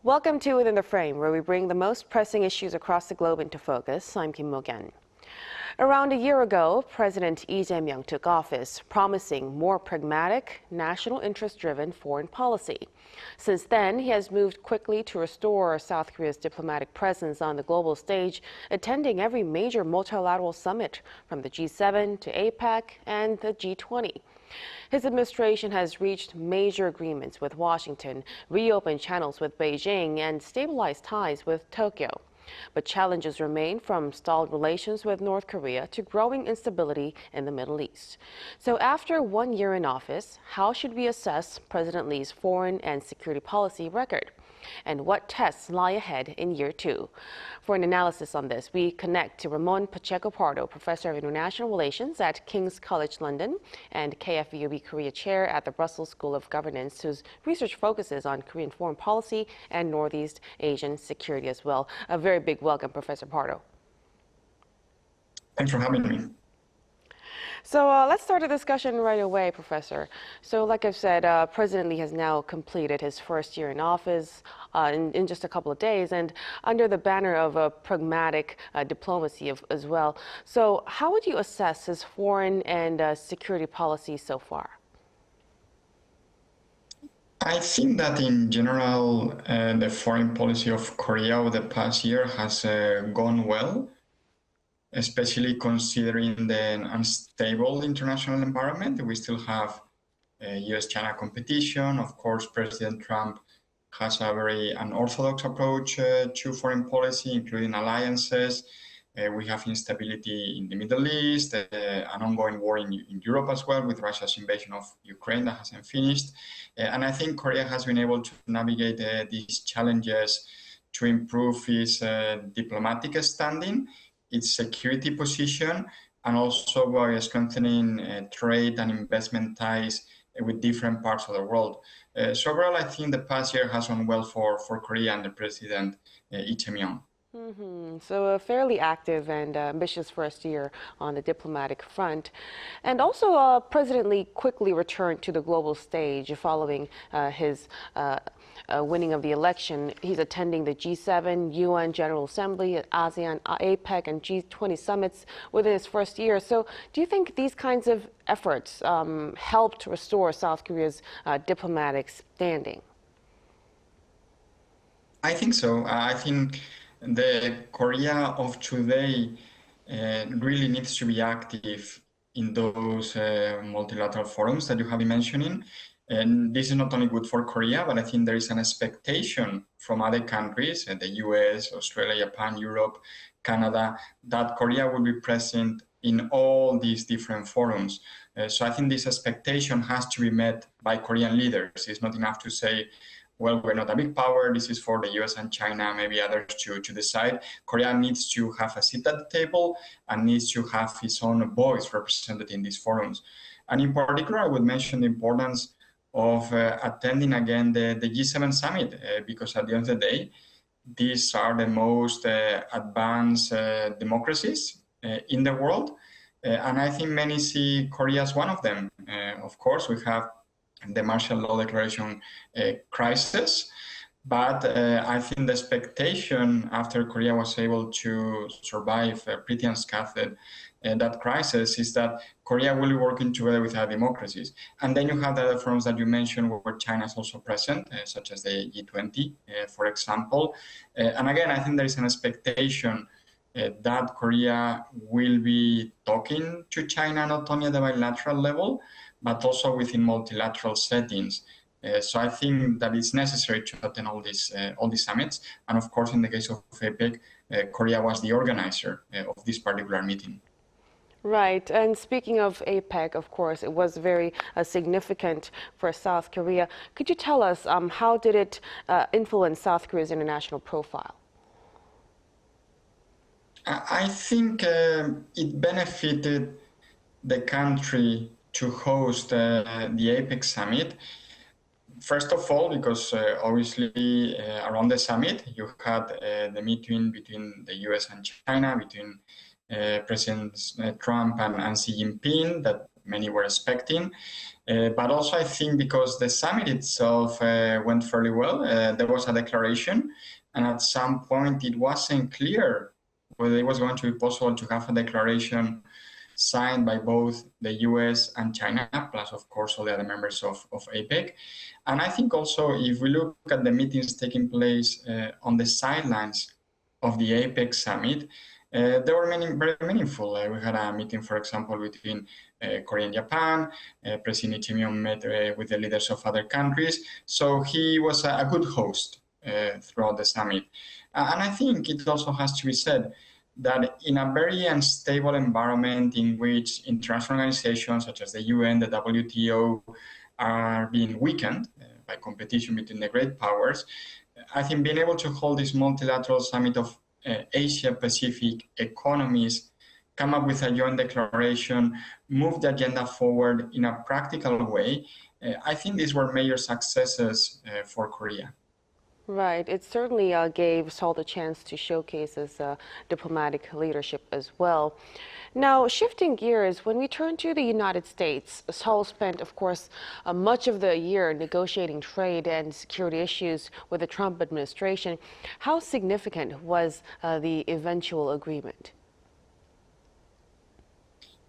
Welcome to Within the Frame, where we bring the most pressing issues across the globe into focus. I'm Kim Mok-yeon. Around a year ago, President Lee Jae Myung took office, promising more pragmatic, national interest-driven foreign policy. Since then, he has moved quickly to restore South Korea's diplomatic presence on the global stage, attending every major multilateral summit, from the G7 to APEC and the G20. His administration has reached major agreements with Washington, reopened channels with Beijing, and stabilized ties with Tokyo. But challenges remain, from stalled relations with North Korea to growing instability in the Middle East. So after 1 year in office, how should we assess President Lee's foreign and security policy record? And what tests lie ahead in year 2? For an analysis on this, we connect to Ramon Pacheco-Pardo, Professor of International Relations at King's College London and KFUB Korea Chair at the Brussels School of Governance, whose research focuses on Korean foreign policy and Northeast Asian security as well. A very big welcome, Professor Pardo. Thanks for having me. So let's start the discussion right away, Professor. So like I've said, President Lee has now completed his first year in office in just a couple of days, and under the banner of a pragmatic diplomacy as well. So how would you assess his foreign and security policy so far? I think that in general, the foreign policy of Korea over the past year has gone well, especially considering the unstable international environment. We still have US-China competition. Of course, President Trump has a very unorthodox approach to foreign policy, including alliances. We have instability in the Middle East, an ongoing war in Europe as well, with Russia's invasion of Ukraine that hasn't finished. And I think Korea has been able to navigate these challenges to improve its diplomatic standing, its security position, and also by strengthening trade and investment ties with different parts of the world. So overall, I think the past year has gone well for Korea and the President Lee Jae Myung. So a fairly active and ambitious first year on the diplomatic front. And also, President Lee quickly returned to the global stage following his winning of the election. He's attending the G7, UN General Assembly, ASEAN, APEC, and G20 summits within his first year. So do you think these kinds of efforts helped restore South Korea's diplomatic standing? I think so. I think the Korea of today really needs to be active in those multilateral forums that you have been mentioning. And this is not only good for Korea, but I think there is an expectation from other countries, the US, Australia, Japan, Europe, Canada, that Korea will be present in all these different forums. So I think this expectation has to be met by Korean leaders. It's not enough to say, well, we're not a big power, this is for the US and China, maybe others to decide. Korea needs to have a seat at the table and needs to have its own voice represented in these forums. And in particular, I would mention the importance of attending again the G7 summit, because at the end of the day, these are the most advanced democracies in the world. And I think many see Korea as one of them. Of course, we have the martial law declaration crisis, but I think the expectation after Korea was able to survive pretty unscathed that crisis is that Korea will be working together with other democracies. And then you have the other forums that you mentioned where China is also present, such as the G20, for example. And again, I think there is an expectation that Korea will be talking to China not only at the bilateral level, but also within multilateral settings. So I think that it's necessary to attend all these summits. And of course, in the case of APEC, Korea was the organizer of this particular meeting. Right. And speaking of APEC, of course, it was very significant for South Korea. Could you tell us how did it influence South Korea's international profile? I think it benefited the country to host the APEC summit. First of all, because obviously around the summit, you had the meeting between the US and China, between Presidents Trump and Xi Jinping, that many were expecting. But also, I think because the summit itself went fairly well, there was a declaration, and at some point it wasn't clear whether it was going to be possible to have a declaration signed by both the US and China, plus, of course, all the other members of APEC. And I think also, if we look at the meetings taking place on the sidelines of the APEC summit, they were very meaningful. We had a meeting, for example, between Korea and Japan. President Lee Jae Myung met with the leaders of other countries. So he was a good host throughout the summit. And I think it also has to be said that in a very unstable environment in which international organizations such as the UN, the WTO are being weakened by competition between the great powers, I think being able to hold this multilateral summit of Asia-Pacific economies, come up with a joint declaration, move the agenda forward in a practical way, I think these were major successes for Korea. Right. It certainly gave Seoul the chance to showcase his diplomatic leadership as well. Now, shifting gears, when we turn to the United States, Seoul spent, of course, much of the year negotiating trade and security issues with the Trump administration. How significant was the eventual agreement?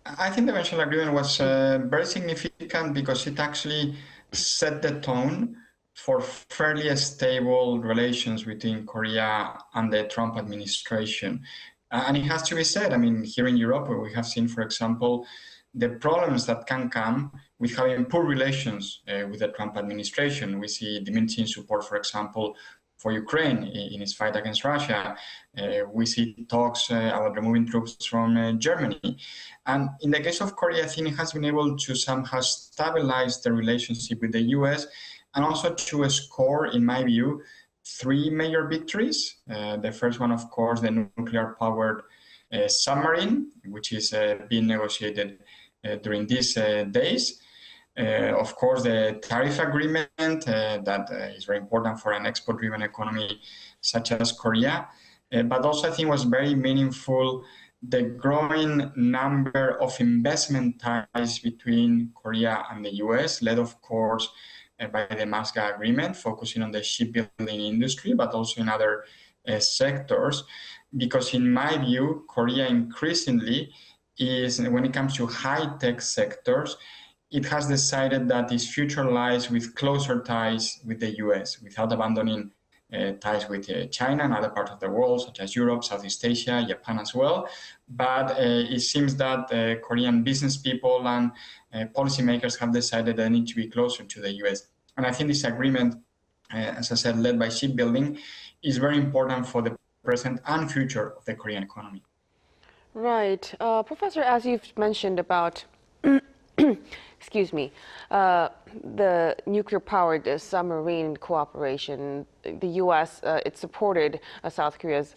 I think the eventual agreement was very significant because it actually set the tone for fairly stable relations between Korea and the Trump administration. And it has to be said, I mean, here in Europe, we have seen, for example, the problems that can come with having poor relations with the Trump administration. We see diminishing support, for example, for Ukraine in its fight against Russia. We see talks about removing troops from Germany. And in the case of Korea, I think it has been able to somehow stabilize the relationship with the US and also to score, in my view, three major victories. The first one, of course, the nuclear-powered submarine, which is being negotiated during these days. Of course, the tariff agreement that is very important for an export-driven economy such as Korea. But also, I think was very meaningful the growing number of investment ties between Korea and the US, led, of course, by the MASGA agreement, focusing on the shipbuilding industry, but also in other sectors. Because in my view, Korea increasingly is, when it comes to high-tech sectors, it has decided that its future lies with closer ties with the US, without abandoning ties with China and other parts of the world, such as Europe, Southeast Asia, Japan as well. But it seems that Korean business people and policymakers have decided they need to be closer to the US. And I think this agreement, as I said, led by shipbuilding, is very important for the present and future of the Korean economy. Right. Professor, as you've mentioned about excuse me, the nuclear-powered submarine cooperation, the U.S., it supported South Korea's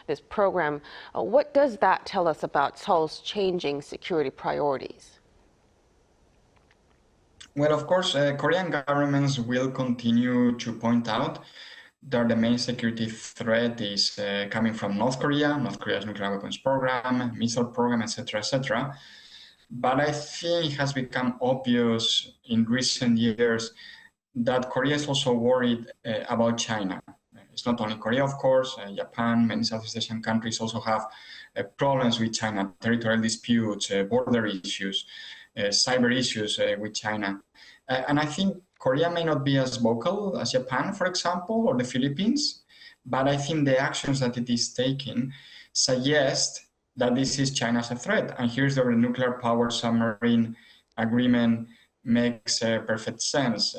this program. What does that tell us about Seoul's changing security priorities? Well, of course, Korean governments will continue to point out that the main security threat is coming from North Korea's nuclear weapons program, missile program, etc., etc. But I think it has become obvious in recent years that Korea is also worried about China. It's not only Korea, of course, Japan, many Southeast Asian countries also have problems with China, territorial disputes, border issues, cyber issues with China. And I think Korea may not be as vocal as Japan, for example, or the Philippines, but I think the actions that it is taking suggest that this is China as a threat. And here's where the nuclear-powered submarine agreement makes perfect sense.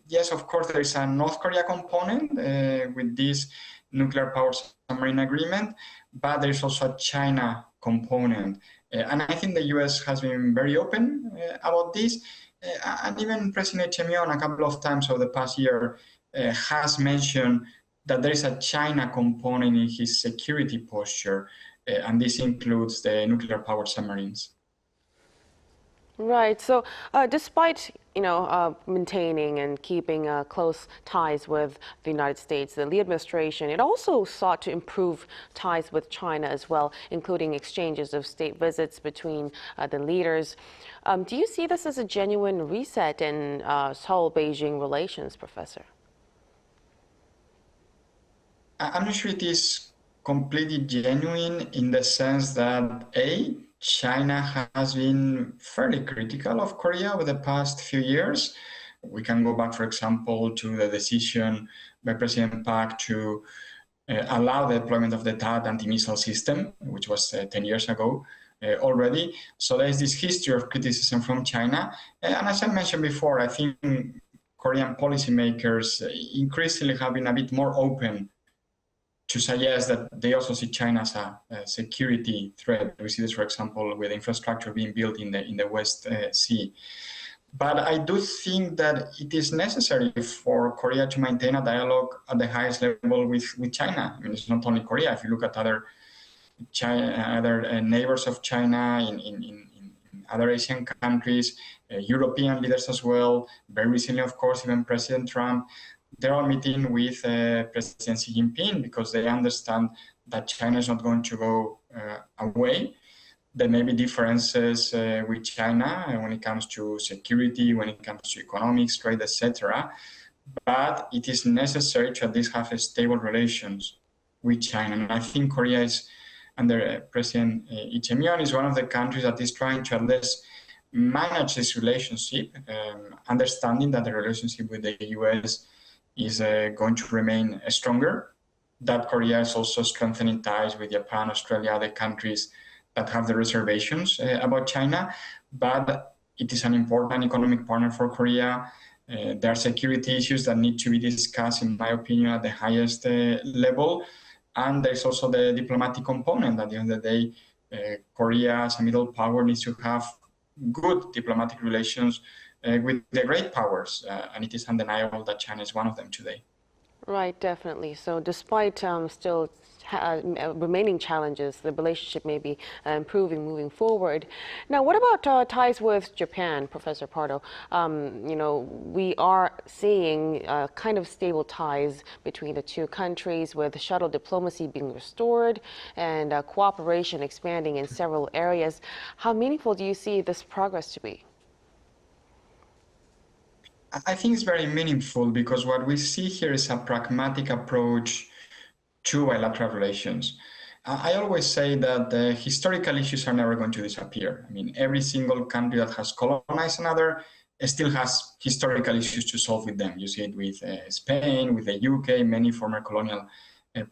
Yes, of course, there is a North Korea component with this nuclear-powered submarine agreement, but there's also a China component. And I think the US has been very open about this. And even President Jae Myung a couple of times over the past year has mentioned that there is a China component in his security posture. And this includes the nuclear-powered submarines. Right. So, despite maintaining and keeping close ties with the United States, the Lee administration it also sought to improve ties with China as well, including exchanges of state visits between the leaders. Do you see this as a genuine reset in Seoul-Beijing relations, Professor? I'm not sure it is completely genuine in the sense that China has been fairly critical of Korea over the past few years. We can go back, for example, to the decision by President Park to allow the deployment of the THAAD anti-missile system, which was 10 years ago already. So there is this history of criticism from China. And as I mentioned before, I think Korean policymakers increasingly have been a bit more open to suggest that they also see China as a security threat. We see this, for example, with infrastructure being built in the West Sea. But I do think that it is necessary for Korea to maintain a dialogue at the highest level with China. I mean, it's not only Korea. If you look at other neighbors of China in other Asian countries, European leaders as well, very recently, of course, even President Trump, they're all meeting with President Xi Jinping because they understand that China is not going to go away. There may be differences with China when it comes to security, when it comes to economics, trade, etc. But it is necessary to at least have stable relations with China. And I think Korea is, under President Lee Jae Myung, is one of the countries that is trying to at least manage this relationship, understanding that the relationship with the US is going to remain stronger, that Korea is also strengthening ties with Japan, Australia, other countries that have the reservations about China, but it is an important economic partner for Korea. There are security issues that need to be discussed, in my opinion, at the highest level. And there's also the diplomatic component. At the end of the day, Korea as a middle power needs to have good diplomatic relations with the great powers, and it is undeniable that China is one of them today. Right, definitely. So despite still remaining challenges, the relationship may be improving moving forward. Now, what about ties with Japan, Professor Pardo? We are seeing kind of stable ties between the two countries with shuttle diplomacy being restored and cooperation expanding in several areas. How meaningful do you see this progress to be? I think it's very meaningful because what we see here is a pragmatic approach to bilateral relations. I always say that the historical issues are never going to disappear. I mean, every single country that has colonized another still has historical issues to solve with them. You see it with Spain, with the UK, many former colonial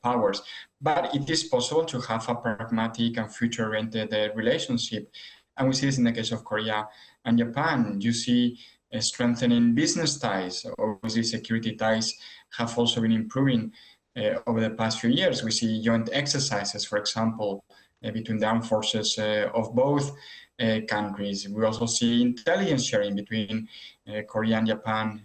powers. But it is possible to have a pragmatic and future-oriented relationship. And we see this in the case of Korea and Japan. You see strengthening business ties. Obviously, security ties have also been improving over the past few years. We see joint exercises, for example, between the armed forces of both countries. We also see intelligence sharing between Korea and Japan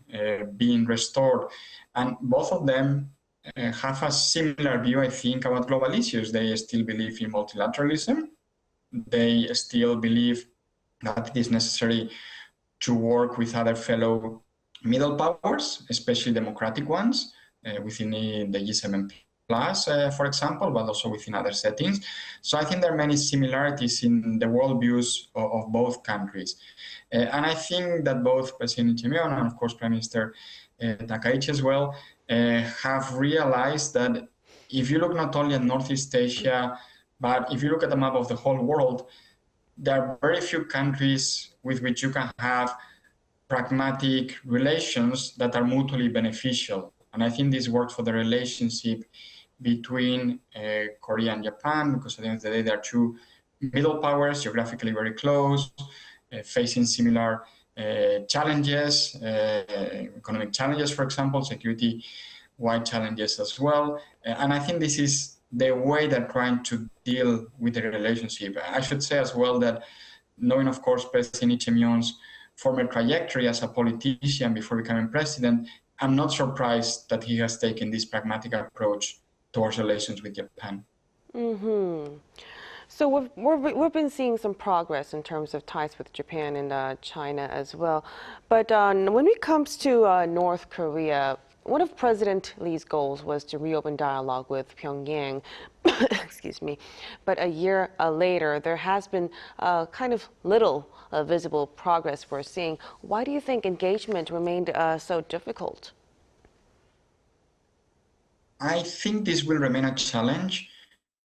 being restored. And both of them have a similar view, I think, about global issues. They still believe in multilateralism. They still believe that it is necessary to work with other fellow middle powers, especially democratic ones, within the G7 plus, for example, but also within other settings. So I think there are many similarities in the worldviews of both countries. And I think that both President Lee Jae Myung and, of course, Prime Minister Takaichi as well have realized that if you look not only at Northeast Asia, but if you look at the map of the whole world, there are very few countries with which you can have pragmatic relations that are mutually beneficial. And I think this works for the relationship between Korea and Japan, because at the end of the day, they are two middle powers, geographically very close, facing similar challenges, economic challenges, for example, security-wide challenges as well. And I think this is the way they're trying to deal with the relationship. I should say as well that knowing, of course, President Lee Jae Myung's former trajectory as a politician before becoming president, I'm not surprised that he has taken this pragmatic approach towards relations with Japan. Mm-hmm. So we've been seeing some progress in terms of ties with Japan and China as well. But when it comes to North Korea, one of President Lee's goals was to reopen dialogue with Pyongyang. Excuse me. But a year later, there has been kind of little visible progress we're seeing. Why do you think engagement remained so difficult? I think this will remain a challenge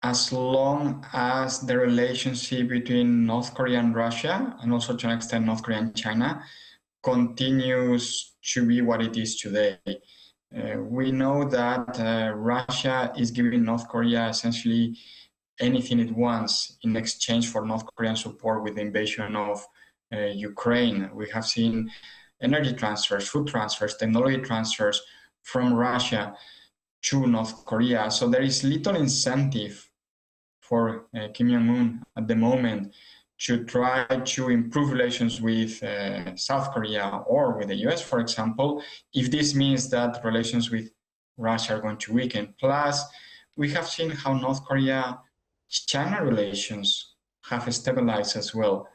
as long as the relationship between North Korea and Russia, and also to an extent North Korea and China, continues to be what it is today. We know that Russia is giving North Korea essentially anything it wants in exchange for North Korean support with the invasion of Ukraine. We have seen energy transfers, food transfers, technology transfers from Russia to North Korea. So there is little incentive for Kim Jong-un at the moment to try to improve relations with South Korea or with the US, for example, if this means that relations with Russia are going to weaken. Plus, we have seen how North Korea-China relations have stabilized as well.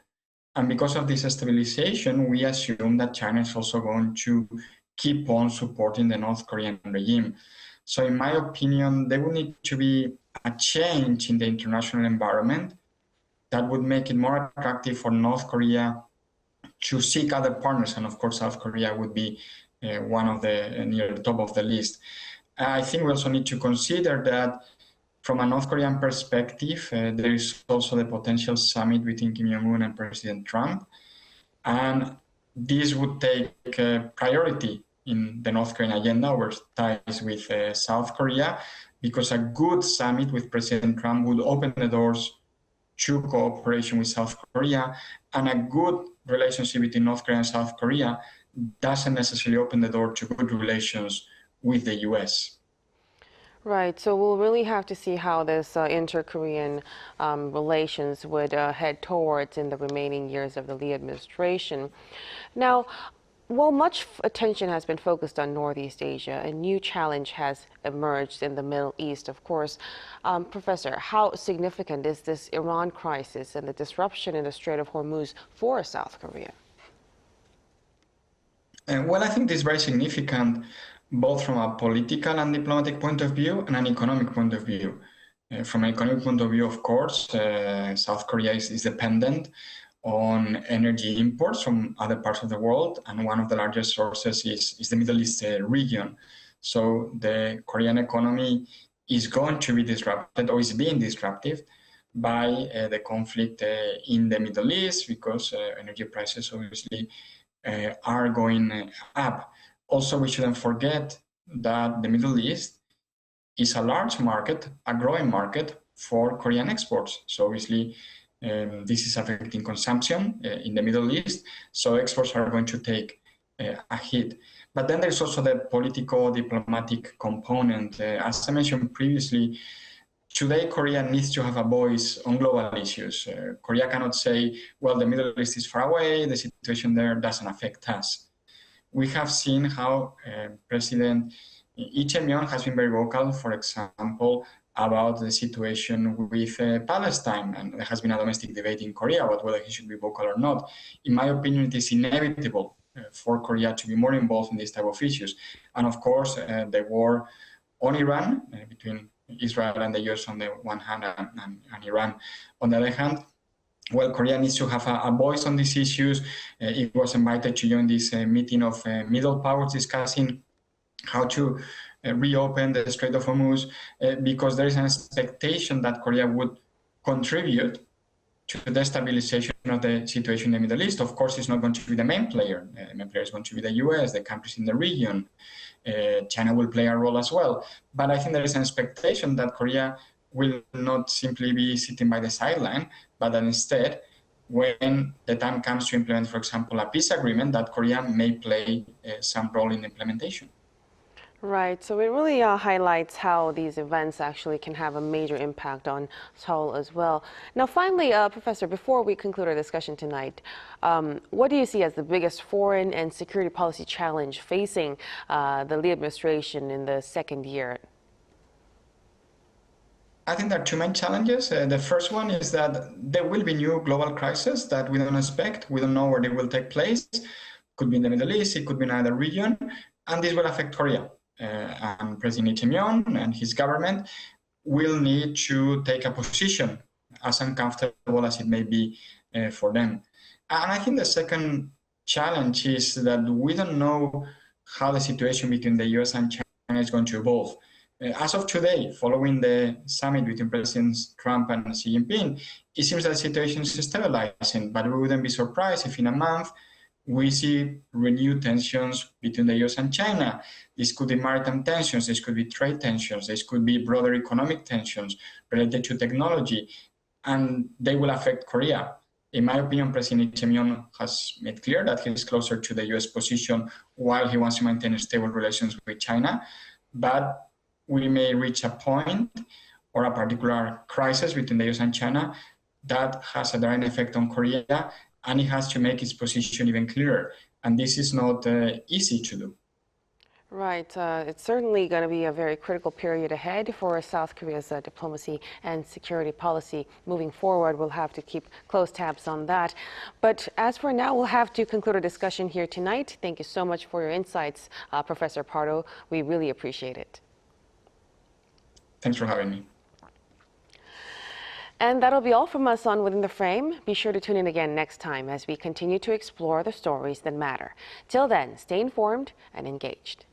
And because of this stabilization, we assume that China is also going to keep on supporting the North Korean regime. So in my opinion, there will need to be a change in the international environment that would make it more attractive for North Korea to seek other partners. And of course, South Korea would be one of the near the top of the list. I think we also need to consider that from a North Korean perspective, there is also the potential summit between Kim Jong-un and President Trump. And this would take priority in the North Korean agenda over ties with South Korea, because a good summit with President Trump would open the doors to cooperation with South Korea, and a good relationship between North Korea and South Korea doesn't necessarily open the door to good relations with the US. Right, so we'll really have to see how this inter-Korean relations would head towards in the remaining years of the Lee administration. Now, while much attention has been focused on Northeast Asia, a new challenge has emerged in the Middle East, of course. Professor, how significant is this Iran crisis and the disruption in the Strait of Hormuz for South Korea? Well, I think this is very significant, both from a political and diplomatic point of view and an economic point of view. From an economic point of view, of course, South Korea is dependent on energy imports from other parts of the world, and one of the largest sources is the Middle East region. So the Korean economy is going to be disrupted, or is being disrupted, by the conflict in the Middle East, because energy prices obviously are going up. Also, we shouldn't forget that the Middle East is a large market, a growing market for Korean exports. So obviously, this is affecting consumption in the Middle East, so exports are going to take a hit. But then there's also the political diplomatic component. As I mentioned previously, today Korea needs to have a voice on global issues. Korea cannot say, well, the Middle East is far away, the situation there doesn't affect us. We have seen how President Lee Jae Myung has been very vocal, for example, about the situation with Palestine, and there has been a domestic debate in Korea about whether he should be vocal or not. In my opinion, it is inevitable for Korea to be more involved in these type of issues. And of course, the war on Iran, between Israel and the US on the one hand, and Iran on the other hand, well, Korea needs to have a voice on these issues. It was invited to join this meeting of middle powers discussing how to reopen the Strait of Hormuz, because there is an expectation that Korea would contribute to the stabilization of the situation in the Middle East. Of course, it's not going to be the main player. The main player is going to be the US, the countries in the region. China will play a role as well. But I think there is an expectation that Korea will not simply be sitting by the sideline, but that instead, when the time comes to implement, for example, a peace agreement, that Korea may play some role in implementation. Right, so it really highlights how these events actually can have a major impact on Seoul as well. Now, finally, Professor, before we conclude our discussion tonight, what do you see as the biggest foreign and security policy challenge facing the Lee administration in the second year? I think there are two main challenges. The first one is that there will be new global crises that we don't expect. We don't know where they will take place. Could be in the Middle East, it could be in another region, and this will affect Korea. And President Lee Jae Myung and his government will need to take a position, as uncomfortable as it may be for them. And I think the second challenge is that we don't know how the situation between the US and China is going to evolve. As of today, following the summit between Presidents Trump and Xi Jinping, it seems that the situation is stabilizing, but we wouldn't be surprised if in a month we see renewed tensions between the US and China. This could be maritime tensions, this could be trade tensions, this could be broader economic tensions related to technology, and they will affect Korea. In my opinion, President Lee Jae Myung has made clear that he is closer to the US position while he wants to maintain stable relations with China, but we may reach a point or a particular crisis between the US and China that has a direct effect on Korea, and it has to make its position even clearer. And this is not easy to do. Right. It's certainly going to be a very critical period ahead for South Korea's diplomacy and security policy. Moving forward, we'll have to keep close tabs on that. But as for now, we'll have to conclude our discussion here tonight. Thank you so much for your insights, Professor Pardo. We really appreciate it. Thanks for having me. And that'll be all from us on Within the Frame. Be sure to tune in again next time as we continue to explore the stories that matter. Till then, stay informed and engaged.